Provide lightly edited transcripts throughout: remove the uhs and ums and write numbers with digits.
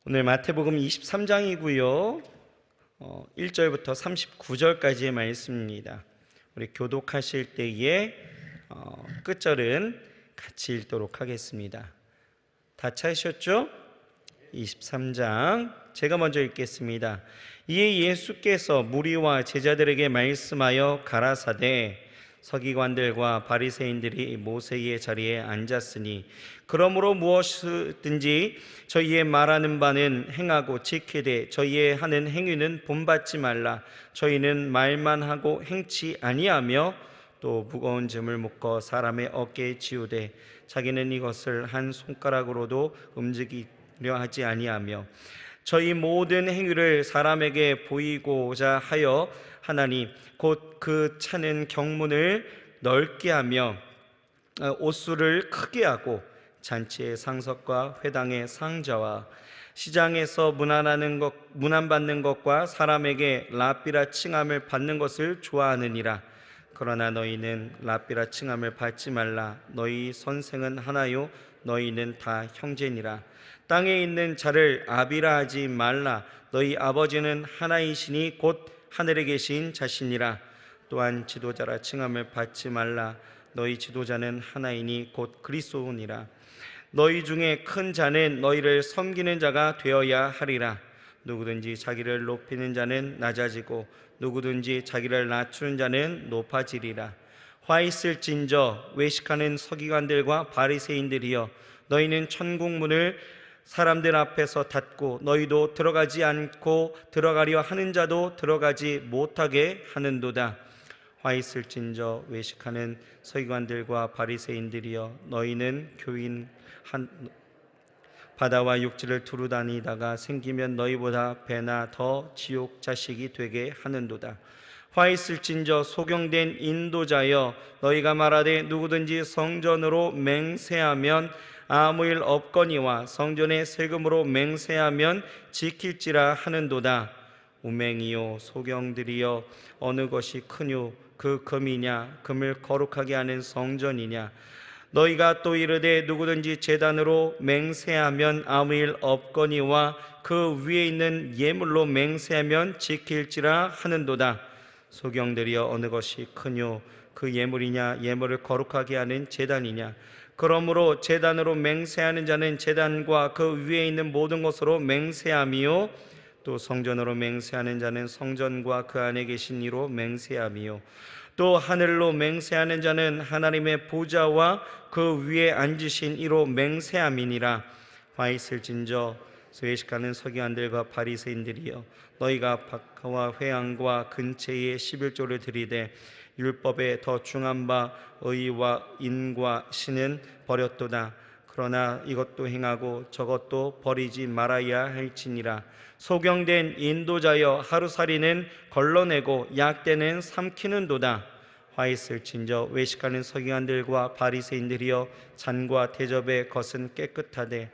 오늘 마태복음 23장이고요. 1절부터 39절까지의 말씀입니다. 우리 교독하실 때에 끝절은 같이 읽도록 하겠습니다. 다 찾으셨죠? 23장 제가 먼저 읽겠습니다. 이에 예수께서 무리와 제자들에게 말씀하여 가라사대 서기관들과 바리새인들이 모세의 자리에 앉았으니 그러므로 무엇이든지 저희의 말하는 바는 행하고 지키되 저희의 하는 행위는 본받지 말라. 저희는 말만 하고 행치 아니하며 또 무거운 짐을 묶어 사람의 어깨에 지우되 자기는 이것을 한 손가락으로도 움직이려 하지 아니하며 저희 모든 행위를 사람에게 보이고자 하여 하나니 곧 그 차는 경문을 넓게 하며 옷수를 크게 하고 잔치의 상석과 회당의 상자와 시장에서 문안받는 것과 사람에게 랍비라 칭함을 받는 것을 좋아하느니라. 그러나 너희는 랍비라 칭함을 받지 말라. 너희 선생은 하나요 너희는 다 형제니라. 땅에 있는 자를 아비라 하지 말라. 너희 아버지는 하나이시니 곧 하늘에 계신 자시니라. 또한 지도자라 칭함을 받지 말라. 너희 지도자는 하나이니 곧 그리스도니라. 너희 중에 큰 자는 너희를 섬기는 자가 되어야 하리라. 누구든지 자기를 높이는 자는 낮아지고 누구든지 자기를 낮추는 자는 높아지리라. 화 있을진저 외식하는 서기관들과 바리새인들이여, 너희는 천국 문을 사람들 앞에서 닫고 너희도 들어가지 않고 들어가려 하는 자도 들어가지 못하게 하는도다. 화 있을진저 외식하는 서기관들과 바리새인들이여, 너희는 교인 바다와 육지를 두루 다니다가 생기면 너희보다 배나 더 지옥 자식이 되게 하는도다. 화 있을진저 소경된 인도자여, 너희가 말하되 누구든지 성전으로 맹세하면 아무 일 없거니와 성전의 세금으로 맹세하면 지킬지라 하는도다. 우맹이요 소경들이여, 어느 것이 크뇨? 그 금이냐? 금을 거룩하게 하는 성전이냐? 너희가 또 이르되 누구든지 제단으로 맹세하면 아무 일 없거니와 그 위에 있는 예물로 맹세하면 지킬지라 하는도다. 소경들이여, 어느 것이 크뇨? 그 예물이냐? 예물을 거룩하게 하는 제단이냐? 그러므로 제단으로 맹세하는 자는 제단과 그 위에 있는 모든 것으로 맹세하미요, 또 성전으로 맹세하는 자는 성전과 그 안에 계신 이로 맹세하미요, 또 하늘로 맹세하는 자는 하나님의 보좌와 그 위에 앉으신 이로 맹세함이니라. 화 있을진저 외식하는 서기관들과 바리새인들이여, 너희가 박하와 회당과 근처에 11조를 들이되 율법에 더 중한 바 의와 인과 신은 버렸도다. 그러나 이것도 행하고 저것도 버리지 말아야 할지니라. 소경된 인도자여, 하루살이는 걸러내고 약대는 삼키는도다. 화 있을진저 외식하는 서기관들과 바리새인들이여, 잔과 대접의 것은 깨끗하되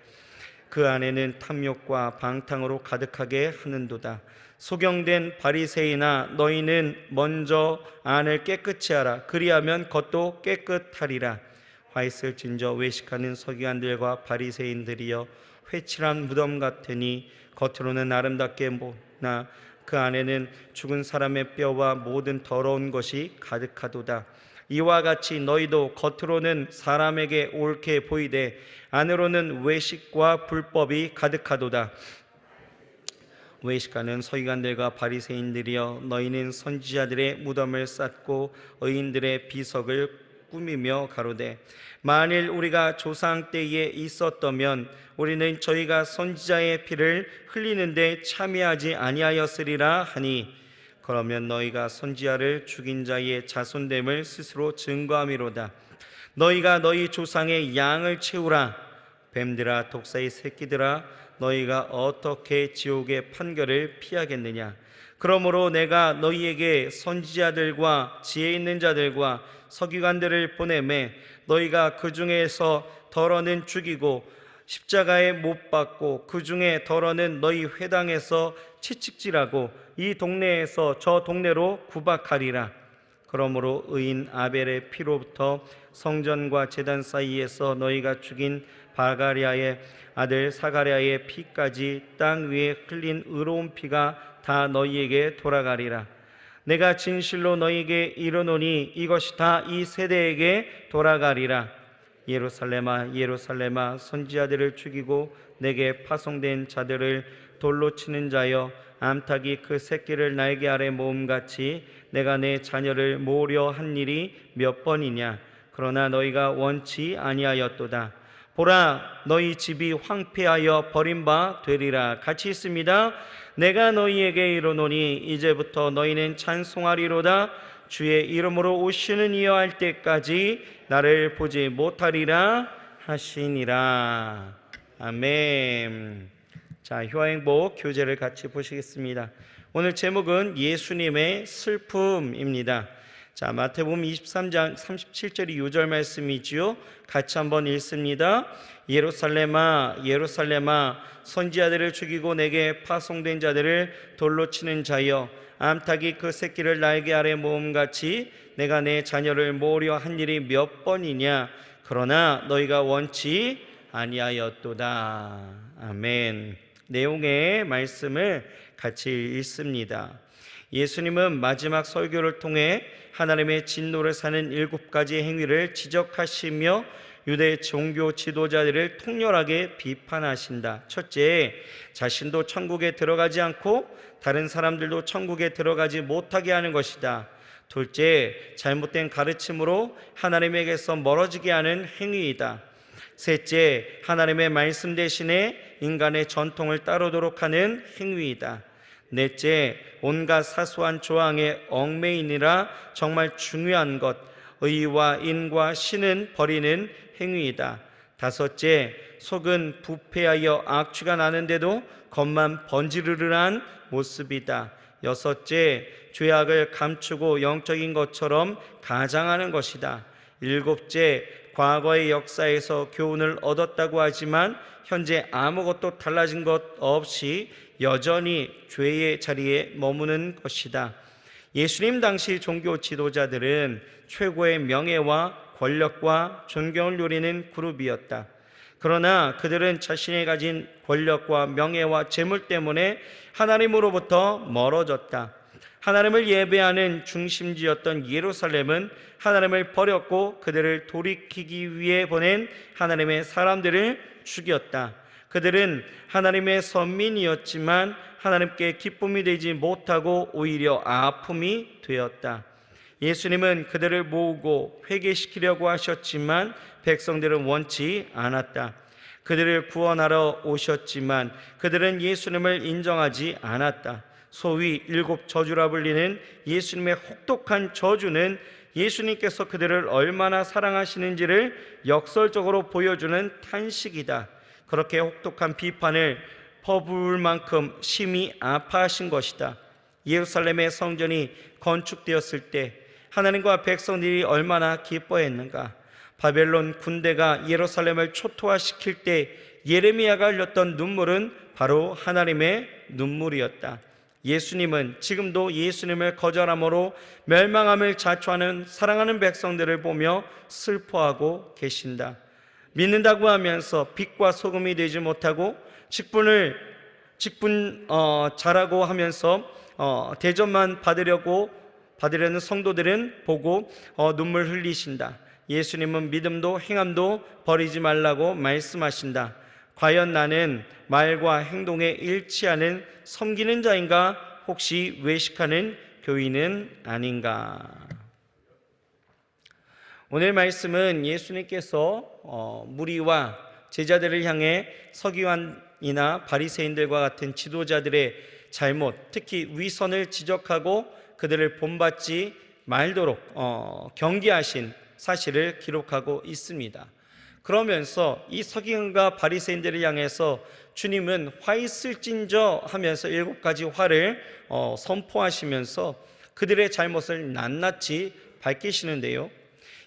그 안에는 탐욕과 방탕으로 가득하게 하는도다. 소경된 바리새인아, 너희는 먼저 안을 깨끗이 하라. 그리하면 겉도 깨끗하리라. 화 있을진저 외식하는 서기관들과 바리새인들이여, 회칠한 무덤 같으니 겉으로는 아름답게 보나 그 안에는 죽은 사람의 뼈와 모든 더러운 것이 가득하도다. 이와 같이 너희도 겉으로는 사람에게 옳게 보이되 안으로는 외식과 불법이 가득하도다. 외식하는 서기관들과 바리새인들이여, 너희는 선지자들의 무덤을 쌓고 의인들의 비석을 꾸미며 가로되 만일 우리가 조상 때에 있었다면 우리는 저희가 선지자의 피를 흘리는데 참여하지 아니하였으리라 하니, 그러면 너희가 선지자를 죽인 자의 자손됨을 스스로 증거함이로다. 너희가 너희 조상의 양을 채우라. 뱀들아, 독사의 새끼들아, 너희가 어떻게 지옥의 판결을 피하겠느냐? 그러므로 내가 너희에게 선지자들과 지혜 있는 자들과 서기관들을 보내매 너희가 그 중에서 덜어는 죽이고 십자가에 못 박고 그 중에 덜어는 너희 회당에서 채찍질하고 이 동네에서 저 동네로 구박하리라. 그러므로 의인 아벨의 피로부터 성전과 제단 사이에서 너희가 죽인 바가랴의 아들 사가랴의 피까지 땅 위에 흘린 의로운 피가 다 너희에게 돌아가리라. 내가 진실로 너희에게 이르노니 이것이 다 이 세대에게 돌아가리라. 예루살렘아 예루살렘아 선지자들을 죽이고 내게 파송된 자들을 돌로 치는 자여, 암탉이 그 새끼를 날개 아래 모음같이 내가 내 자녀를 모으려 한 일이 몇 번이냐. 그러나 너희가 원치 아니하였도다. 보라, 너희 집이 황폐하여 버린 바 되리라. 같이 있습니다. 내가 너희에게 이르노니 이제부터 너희는 찬송하리로다. 주의 이름으로 오시는 이여 할 때까지 나를 보지 못하리라 하시니라. 아멘. 자, 효행복 교재를 같이 보시겠습니다. 오늘 제목은 예수님의 슬픔입니다. 자, 마태복음 23장 37절이 6절 말씀이지요. 같이 한번 읽습니다. 예루살렘아 예루살렘아 선지자들을 죽이고 내게 파송된 자들을 돌로 치는 자여, 암탉이 그 새끼를 날개 아래 모음같이 내가 내 자녀를 모으려 한 일이 몇 번이냐. 그러나 너희가 원치 아니하였도다. 아멘. 내용의 말씀을 같이 읽습니다. 예수님은 마지막 설교를 통해 하나님의 진노를 사는 7가지 행위를 지적하시며 유대 종교 지도자들을 통렬하게 비판하신다. 첫째, 자신도 천국에 들어가지 않고 다른 사람들도 천국에 들어가지 못하게 하는 것이다. 둘째, 잘못된 가르침으로 하나님에게서 멀어지게 하는 행위이다. 셋째, 하나님의 말씀 대신에 인간의 전통을 따르도록 하는 행위이다. 넷째, 온갖 사소한 조항에 얽매이니라 정말 중요한 것, 의와 인과 신은 버리는 행위이다. 다섯째, 속은 부패하여 악취가 나는데도 겉만 번지르르한 모습이다. 여섯째, 죄악을 감추고 영적인 것처럼 가장하는 것이다. 일곱째, 과거의 역사에서 교훈을 얻었다고 하지만 현재 아무것도 달라진 것 없이 여전히 죄의 자리에 머무는 것이다. 예수님 당시 종교 지도자들은 최고의 명예와 권력과 존경을 누리는 그룹이었다. 그러나 그들은 자신이 가진 권력과 명예와 재물 때문에 하나님으로부터 멀어졌다. 하나님을 예배하는 중심지였던 예루살렘은 하나님을 버렸고 그들을 돌이키기 위해 보낸 하나님의 사람들을 죽였다. 그들은 하나님의 선민이었지만 하나님께 기쁨이 되지 못하고 오히려 아픔이 되었다. 예수님은 그들을 모으고 회개시키려고 하셨지만 백성들은 원치 않았다. 그들을 구원하러 오셨지만 그들은 예수님을 인정하지 않았다. 소위 7 저주라 불리는 예수님의 혹독한 저주는 예수님께서 그들을 얼마나 사랑하시는지를 역설적으로 보여주는 탄식이다. 그렇게 혹독한 비판을 퍼부을 만큼 심히 아파하신 것이다. 예루살렘의 성전이 건축되었을 때 하나님과 백성들이 얼마나 기뻐했는가. 바벨론 군대가 예루살렘을 초토화시킬 때 예레미야가 흘렸던 눈물은 바로 하나님의 눈물이었다. 예수님은 지금도 예수님을 거절함으로 멸망함을 자초하는 사랑하는 백성들을 보며 슬퍼하고 계신다. 믿는다고 하면서 빛과 소금이 되지 못하고 직분 잘하고 하면서 대접만 받으려는 성도들은 보고 눈물 흘리신다. 예수님은 믿음도 행함도 버리지 말라고 말씀하신다. 과연 나는 말과 행동에 일치하는 섬기는 자인가? 혹시 외식하는 교인은 아닌가? 오늘 말씀은 예수님께서 무리와 제자들을 향해 서기관이나 바리새인들과 같은 지도자들의 잘못, 특히 위선을 지적하고 그들을 본받지 말도록 경계하신 사실을 기록하고 있습니다. 그러면서 이 서기관과 바리새인들을 향해서 주님은 화 있을진저 하면서 7가지 화를 선포하시면서 그들의 잘못을 낱낱이 밝히시는데요.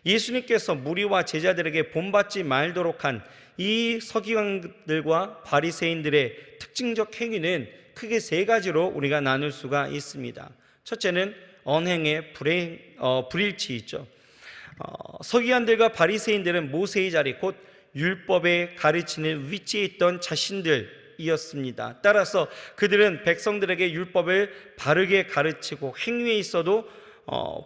예수님께서 무리와 제자들에게 본받지 말도록 한 이 서기관들과 바리새인들의 특징적 행위는 크게 3가지로 우리가 나눌 수가 있습니다. 첫째는 언행의 불일치이죠. 서기관들과 바리새인들은 모세의 자리, 곧 율법에 가르치는 위치에 있던 자신들이었습니다. 따라서 그들은 백성들에게 율법을 바르게 가르치고 행위에 있어도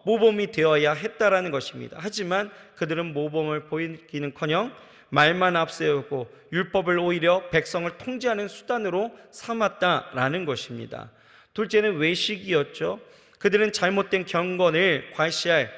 모범이 되어야 했다라는 것입니다. 하지만 그들은 모범을 보이기는커녕 말만 앞세우고 율법을 오히려 백성을 통제하는 수단으로 삼았다라는 것입니다. 둘째는 외식이었죠. 그들은 잘못된 경건을 과시할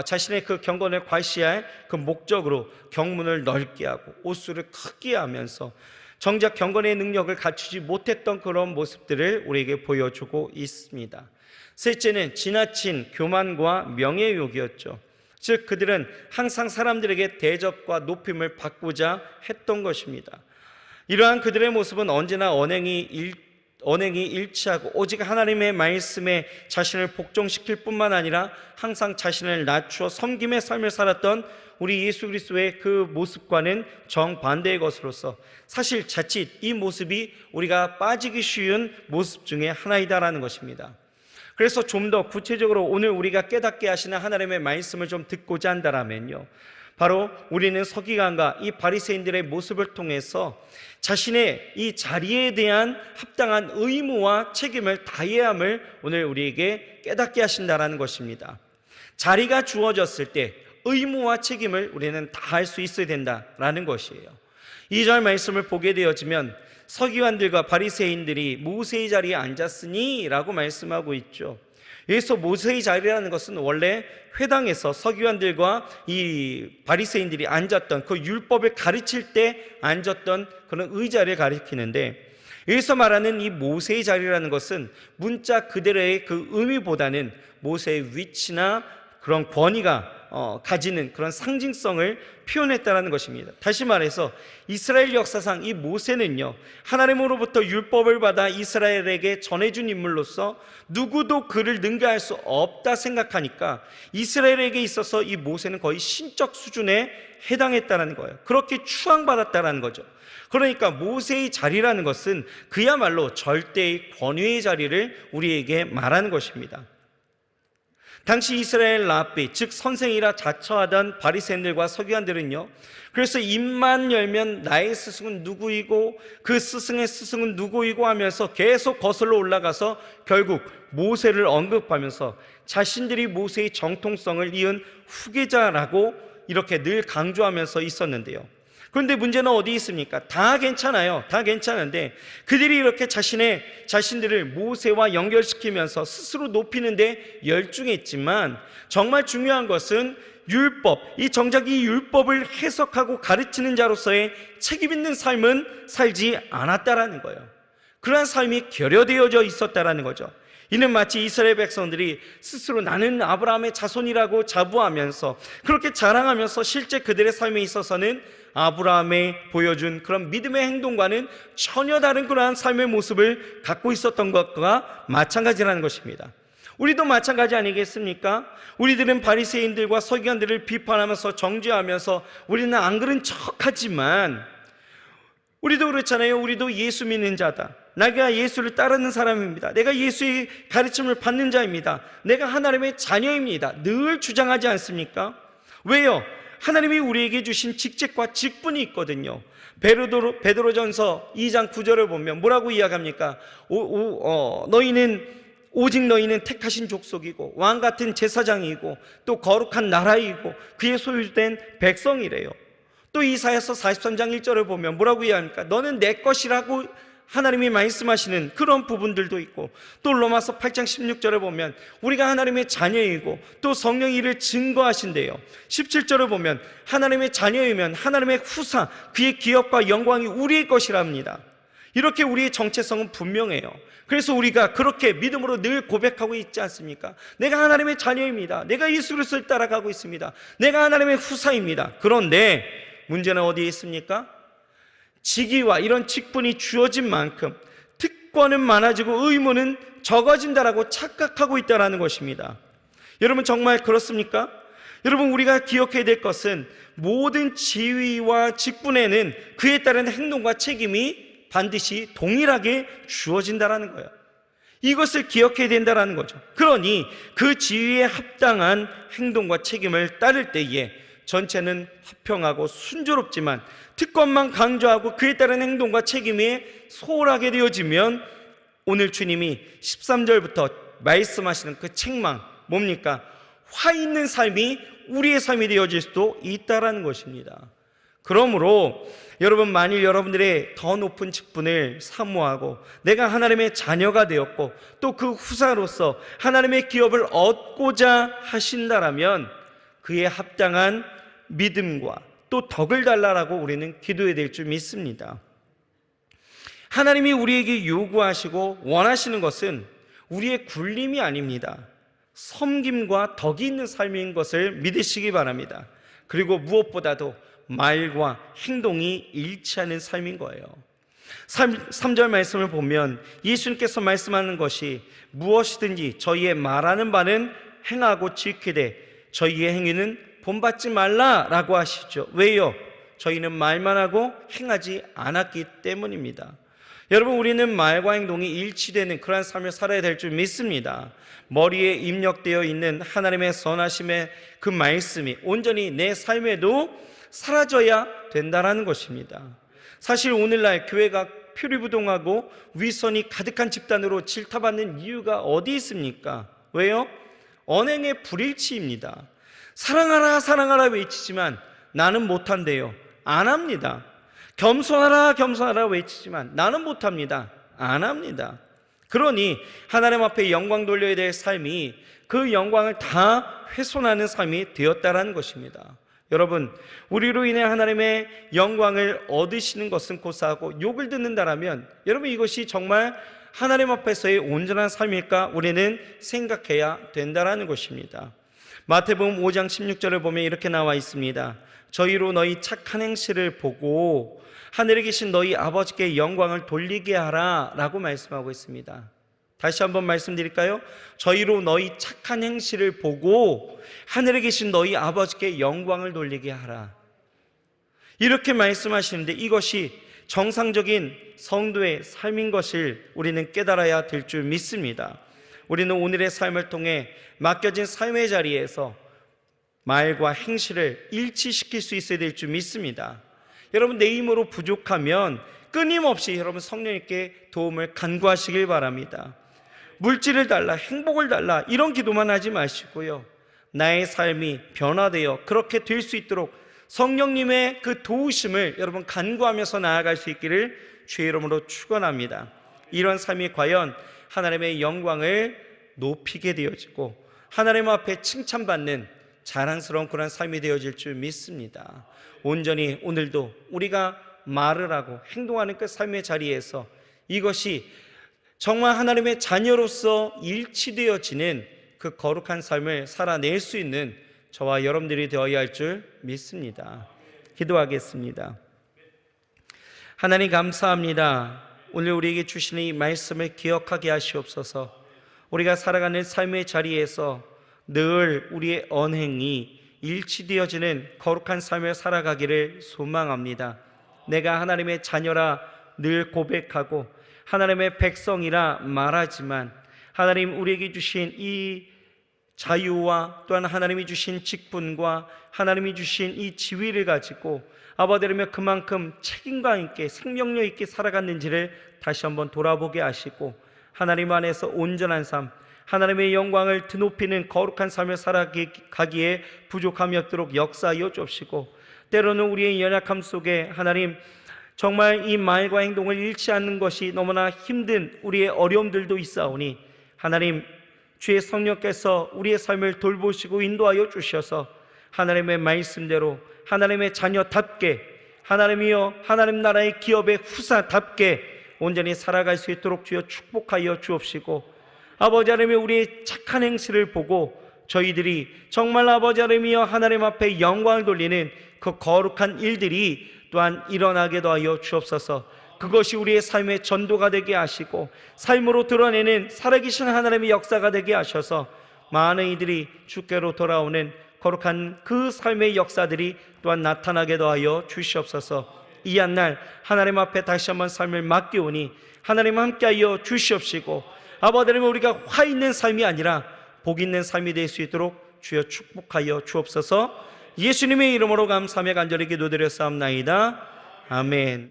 자신의 그 경건을 과시할 그 목적으로 경문을 넓게 하고 옷수를 크게 하면서 정작 경건의 능력을 갖추지 못했던 그런 모습들을 우리에게 보여주고 있습니다. 셋째는 지나친 교만과 명예욕이었죠. 즉 그들은 항상 사람들에게 대접과 높임을 받고자 했던 것입니다. 이러한 그들의 모습은 언제나 언행이 일치하고 오직 하나님의 말씀에 자신을 복종시킬 뿐만 아니라 항상 자신을 낮추어 섬김의 삶을 살았던 우리 예수 그리스도의 그 모습과는 정반대의 것으로서 사실 자칫 이 모습이 우리가 빠지기 쉬운 모습 중에 하나이다라는 것입니다. 그래서 좀 더 구체적으로 오늘 우리가 깨닫게 하시는 하나님의 말씀을 좀 듣고자 한다면요, 바로 우리는 서기관과 이 바리새인들의 모습을 통해서 자신의 이 자리에 대한 합당한 의무와 책임을 다해야 함을 오늘 우리에게 깨닫게 하신다라는 것입니다. 자리가 주어졌을 때 의무와 책임을 우리는 다할 수 있어야 된다라는 것이에요. 2절 말씀을 보게 되어지면 서기관들과 바리새인들이 모세의 자리에 앉았으니 라고 말씀하고 있죠. 여기서 모세의 자리라는 것은 원래 회당에서 서기관들과 이 바리새인들이 앉았던 그 율법을 가르칠 때 앉았던 그런 의자를 가리키는데, 여기서 말하는 이 모세의 자리라는 것은 문자 그대로의 그 의미보다는 모세의 위치나 그런 권위가 가지는 그런 상징성을 표현했다는 것입니다. 다시 말해서 이스라엘 역사상 이 모세는요, 하나님으로부터 율법을 받아 이스라엘에게 전해준 인물로서 누구도 그를 능가할 수 없다 생각하니까 이스라엘에게 있어서 이 모세는 거의 신적 수준에 해당했다는 거예요. 그렇게 추앙받았다는 거죠. 그러니까 모세의 자리라는 것은 그야말로 절대의 권위의 자리를 우리에게 말하는 것입니다. 당시 이스라엘 랍비, 즉 선생이라 자처하던 바리새인들과 서기관들은요, 그래서 입만 열면 나의 스승은 누구이고 그 스승의 스승은 누구이고 하면서 계속 거슬러 올라가서 결국 모세를 언급하면서 자신들이 모세의 정통성을 이은 후계자라고 이렇게 늘 강조하면서 있었는데요. 그런데 문제는 어디 있습니까? 다 괜찮아요. 다 괜찮은데 그들이 이렇게 자신들을 모세와 연결시키면서 스스로 높이는데 열중했지만 정말 중요한 것은 율법, 정작 이 율법을 해석하고 가르치는 자로서의 책임 있는 삶은 살지 않았다라는 거예요. 그러한 삶이 결여되어져 있었다라는 거죠. 이는 마치 이스라엘 백성들이 스스로 나는 아브라함의 자손이라고 자부하면서 그렇게 자랑하면서 실제 그들의 삶에 있어서는 아브라함이 보여준 그런 믿음의 행동과는 전혀 다른 그러한 삶의 모습을 갖고 있었던 것과 마찬가지라는 것입니다. 우리도 마찬가지 아니겠습니까? 우리들은 바리새인들과 서기관들을 비판하면서 정죄하면서 우리는 안 그런 척하지만 우리도 그렇잖아요. 우리도 예수 믿는 자다. 내가 예수를 따르는 사람입니다. 내가 예수의 가르침을 받는 자입니다. 내가 하나님의 자녀입니다. 늘 주장하지 않습니까? 왜요? 하나님이 우리에게 주신 직책과 직분이 있거든요. 베드로전서 2장 9절을 보면 뭐라고 이야기합니까? 오직 너희는 택하신 족속이고 왕같은 제사장이고 또 거룩한 나라이고 그의 소유된 백성이래요. 또 이사야서 43장 1절을 보면 뭐라고 이야기합니까? 너는 내 것이라고 하나님이 말씀하시는 그런 부분들도 있고, 또 로마서 8장 16절을 보면 우리가 하나님의 자녀이고 또 성령이 이를 증거하신대요. 17절을 보면 하나님의 자녀이면 하나님의 후사, 그의 기업과 영광이 우리의 것이랍니다. 이렇게 우리의 정체성은 분명해요. 그래서 우리가 그렇게 믿음으로 늘 고백하고 있지 않습니까? 내가 하나님의 자녀입니다. 내가 예수 그리스도를 따라가고 있습니다. 내가 하나님의 후사입니다. 그런데 문제는 어디에 있습니까? 직위와 이런 직분이 주어진 만큼 특권은 많아지고 의무는 적어진다라고 착각하고 있다는 것입니다. 여러분 정말 그렇습니까? 여러분 우리가 기억해야 될 것은 모든 지위와 직분에는 그에 따른 행동과 책임이 반드시 동일하게 주어진다는 거예요. 이것을 기억해야 된다는 거죠. 그러니 그 지위에 합당한 행동과 책임을 따를 때에 전체는 화평하고 순조롭지만 특권만 강조하고 그에 따른 행동과 책임이 소홀하게 되어지면 오늘 주님이 13절부터 말씀하시는 그 책망 뭡니까? 화 있는 삶이 우리의 삶이 되어질 수도 있다라는 것입니다. 그러므로 여러분, 만일 여러분들의 더 높은 직분을 사모하고 내가 하나님의 자녀가 되었고 또 그 후사로서 하나님의 기업을 얻고자 하신다라면 그에 합당한 믿음과 또 덕을 달라라고 우리는 기도해야 될 줄 믿습니다. 하나님이 우리에게 요구하시고 원하시는 것은 우리의 굴림이 아닙니다. 섬김과 덕이 있는 삶인 것을 믿으시기 바랍니다. 그리고 무엇보다도 말과 행동이 일치하는 삶인 거예요. 3절 말씀을 보면 예수님께서 말씀하는 것이 무엇이든지 저희의 말하는 바는 행하고 지키되 저희의 행위는 본받지 말라라고 하시죠. 왜요? 저희는 말만 하고 행하지 않았기 때문입니다. 여러분, 우리는 말과 행동이 일치되는 그러한 삶을 살아야 될 줄 믿습니다. 머리에 입력되어 있는 하나님의 선하심의 그 말씀이 온전히 내 삶에도 사라져야 된다라는 것입니다. 사실 오늘날 교회가 표리부동하고 위선이 가득한 집단으로 질타받는 이유가 어디 있습니까? 왜요? 언행의 불일치입니다. 사랑하라 사랑하라 외치지만 나는 못한대요. 안 합니다. 겸손하라 겸손하라 외치지만 나는 못합니다. 안 합니다. 그러니 하나님 앞에 영광 돌려야 될 삶이 그 영광을 다 훼손하는 삶이 되었다라는 것입니다. 여러분, 우리로 인해 하나님의 영광을 얻으시는 것은 고사하고 욕을 듣는다라면 여러분, 이것이 정말 하나님 앞에서의 온전한 삶일까 우리는 생각해야 된다라는 것입니다. 마태복음 5장 16절을 보면 이렇게 나와 있습니다. 저희로 너희 착한 행실을 보고 하늘에 계신 너희 아버지께 영광을 돌리게 하라 라고 말씀하고 있습니다. 다시 한번 말씀드릴까요? 저희로 너희 착한 행실을 보고 하늘에 계신 너희 아버지께 영광을 돌리게 하라, 이렇게 말씀하시는데 이것이 정상적인 성도의 삶인 것을 우리는 깨달아야 될 줄 믿습니다. 우리는 오늘의 삶을 통해 맡겨진 삶의 자리에서 말과 행실을 일치시킬 수 있어야 될 줄 믿습니다. 여러분, 내 힘으로 부족하면 끊임없이 여러분 성령님께 도움을 간구하시길 바랍니다. 물질을 달라, 행복을 달라 이런 기도만 하지 마시고요, 나의 삶이 변화되어 그렇게 될 수 있도록 성령님의 그 도우심을 여러분 간구하면서 나아갈 수 있기를 주의 이름으로 축원합니다. 이런 삶이 과연 하나님의 영광을 높이게 되어지고 하나님 앞에 칭찬받는 자랑스러운 그런 삶이 되어질 줄 믿습니다. 온전히 오늘도 우리가 말을 하고 행동하는 그 삶의 자리에서 이것이 정말 하나님의 자녀로서 일치되어지는 그 거룩한 삶을 살아낼 수 있는 저와 여러분들이 되어야 할 줄 믿습니다. 기도하겠습니다. 하나님 감사합니다. 오늘 우리에게 주시는 이 말씀을 기억하게 하시옵소서. 우리가 살아가는 삶의 자리에서 늘 우리의 언행이 일치되어지는 거룩한 삶을 살아가기를 소망합니다. 내가 하나님의 자녀라 늘 고백하고 하나님의 백성이라 말하지만 하나님 우리에게 주신 이 자유와 또한 하나님이 주신 직분과 하나님이 주신 이 지위를 가지고 아버지라며 그만큼 책임감 있게 생명력 있게 살아갔는지를 다시 한번 돌아보게 하시고 하나님 안에서 온전한 삶, 하나님의 영광을 드높이는 거룩한 삶을 살아가기에 부족함이 없도록 역사하여 주옵시고, 때로는 우리의 연약함 속에 하나님 정말 이 말과 행동을 일치하는 것이 너무나 힘든 우리의 어려움들도 있사오니 하나님 주의 성령께서 우리의 삶을 돌보시고 인도하여 주셔서 하나님의 말씀대로 하나님의 자녀답게 하나님이여 하나님 나라의 기업의 후사답게 온전히 살아갈 수 있도록 주여 축복하여 주옵시고, 아버지 하나님의 우리의 착한 행실을 보고 저희들이 정말 아버지 하나님이여 하나님 앞에 영광을 돌리는 그 거룩한 일들이 또한 일어나게 하여 주옵소서. 그것이 우리의 삶의 전도가 되게 하시고 삶으로 드러내는 살아계신 하나님의 역사가 되게 하셔서 많은 이들이 주께로 돌아오는 거룩한 그 삶의 역사들이 또한 나타나게 하여 주시옵소서. 이 한 날 하나님 앞에 다시 한번 삶을 맡기오니 하나님 함께하여 주시옵시고 아버지 하나님, 우리가 화 있는 삶이 아니라 복 있는 삶이 될 수 있도록 주여 축복하여 주옵소서. 예수님의 이름으로 감사하며 간절히 기도드렸사옵나이다. 아멘.